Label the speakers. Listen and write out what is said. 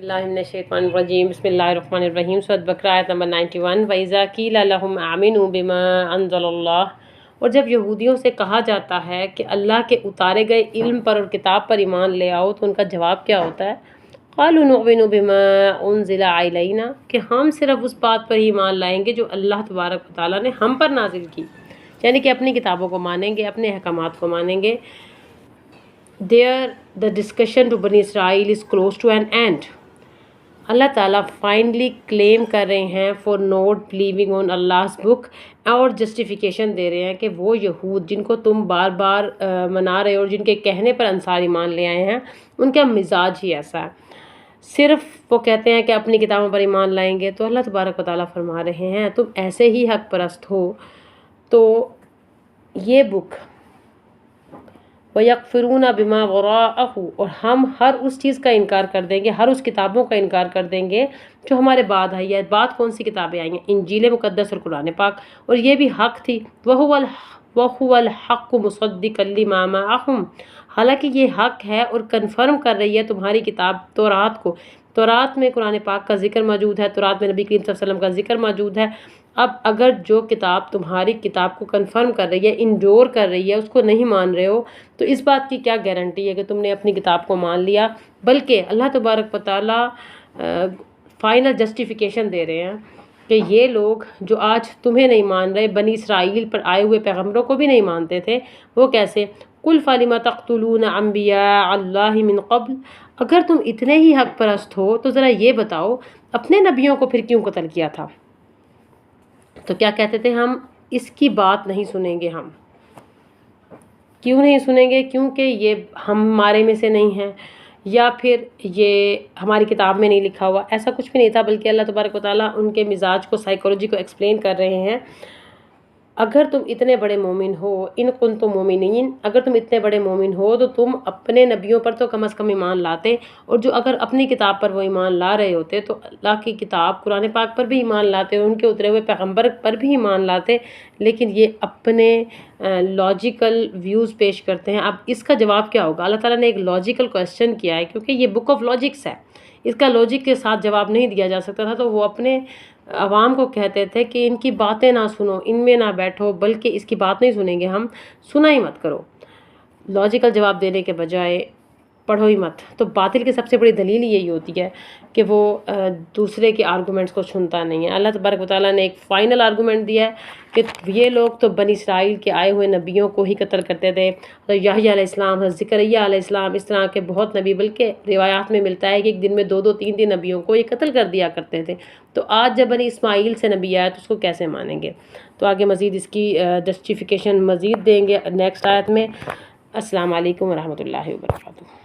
Speaker 1: बिस्मिल्लाहिर्रहमानिर्रहीम बिस्मिल्लाहिर्रहमानिर्रहीम सूरह बकरा आयत नंबर 91 वइज़ा क़ीला लहुम आमिनू बिमा अंज़लल्लाह। और जब यहूदियों से कहा जाता है कि अल्लाह के उतारे गए इल्म पर और किताब पर ईमान ले आओ तो उनका जवाब क्या होता है? क़ालू नुअमिनु बिमा उनज़िला अलैना, कि हम सिर्फ उस बात पर ही ईमान लाएंगे जो अल्लाह तबारक व तआला ने हम पर नाजिल की, यानी कि अपनी किताबों को मानेंगे, अपने अहकामात को मानेंगे। There the discussion to Bani Israel is close to an end. अल्लाह ताला फाइनली क्लेम कर रहे हैं for not believing on Allah's book, और जस्टिफिकेशन दे रहे हैं कि वो यहूद जिनको तुम बार बार मना रहे हो और जिनके कहने पर अंसार ईमान ले आए हैं, उनका मिजाज ही ऐसा है। सिर्फ वो कहते हैं कि अपनी किताबों पर ईमान लाएंगे, तो अल्लाह तबारक व तआला फरमा रहे हैं तुम ऐसे ही हक परस्त हो तो ये बुक वयकफिरूना बिमा वराअहु, और हम हर उस चीज़ का इनकार कर देंगे, हर उस किताबों का इनकार कर देंगे जो हमारे बाद आई है। बाद कौन सी किताबें आई हैं? इंजील मुक़द्दस और कुरान पाक, और ये भी हक़ थी। वहुवल हक़्क़ु मुसद्दिक़न लिमा मअहुम, हालांकि ये हक़ है और कन्फर्म कर रही है तुम्हारी किताब तौरात को। तौरात में कुरान पाक का जिक्र मौजूद है, तौरात में नबी करीम सल्लल्लाहु अलैहि वसल्लम का जिक्र मौजूद है। अब अगर जो किताब तुम्हारी किताब को कंफर्म कर रही है, इंडोर कर रही है, उसको नहीं मान रहे हो, तो इस बात की क्या गारंटी है कि तुमने अपनी किताब को मान लिया? बल्कि अल्लाह तबारक व तआला फाइनल जस्टिफिकेशन दे रहे हैं कि ये लोग जो आज तुम्हें नहीं मान रहे, बनी इसराइल पर आए हुए पैगम्बरों को भी नहीं मानते थे, वो कैसे? कुल फालिमा तक़्तुलून अंबिया अल्लाहि मिन क़ब्ल, अगर तुम इतने ही हक परस्त हो तो ज़रा ये बताओ अपने नबियों को फिर क्यों कत्ल किया था? तो क्या कहते थे? हम इसकी बात नहीं सुनेंगे। हम क्यों नहीं सुनेंगे? क्योंकि ये हमारे में से नहीं है, या फिर ये हमारी किताब में नहीं लिखा हुआ। ऐसा कुछ भी नहीं था, बल्कि अल्लाह तबारक व तआला उनके मिजाज को, साइकोलॉजी को एक्सप्लेन कर रहे हैं। अगर तुम इतने बड़े मोमिन हो, इन कुंतुम मोमिनीन, अगर तुम इतने बड़े मोमिन हो तो तुम अपने नबियों पर तो कम से कम ईमान लाते, और जो अगर अपनी किताब पर वो ईमान ला रहे होते तो अल्लाह की किताब कुरान पाक पर भी ईमान लाते, उनके उतरे हुए पैगंबर पर भी ईमान लाते। लेकिन ये अपने लॉजिकल व्यूज़ पेश करते हैं। अब इसका जवाब क्या होगा? अल्लाह ताला ने एक लॉजिकल क्वेश्चन किया है, क्योंकि ये बुक ऑफ लॉजिक्स है, इसका लॉजिक के साथ जवाब नहीं दिया जा सकता था। तो वो अपने आवाम को कहते थे कि इनकी बातें ना सुनो, इनमें ना बैठो, बल्कि इसकी बात नहीं सुनेंगे हम, सुना ही मत करो। लॉजिकल जवाब देने के बजाय पढ़ो ही मत। तो बातिल की सबसे बड़ी दलील यही होती है कि वो दूसरे के आर्गूमेंट्स को सुनता नहीं है। अल्लाह तबारक व तआला ने एक फ़ाइनल आर्गूमेंट दिया है कि ये लोग तो बनी इसराइल के आए हुए नबियों को ही कत्ल करते थे। तो याह्या अलैहिस्सलाम, ज़करिया अलैहिस्सलाम, इस तरह के बहुत नबी, बल्कि रिवायात में मिलता है कि एक दिन में 2-2 3-3 नबियों को ये कत्ल कर दिया करते थे। तो आज जब बनी इस्माइल से नबी आया तो उसको कैसे मानेंगे? तो आगे मज़ीद इसकी जस्टिफिकेशन मज़ीद देंगे नेक्स्ट आयत में। अस्सलाम वालेकुम व रहमतुल्लाहि व बरकातुहू।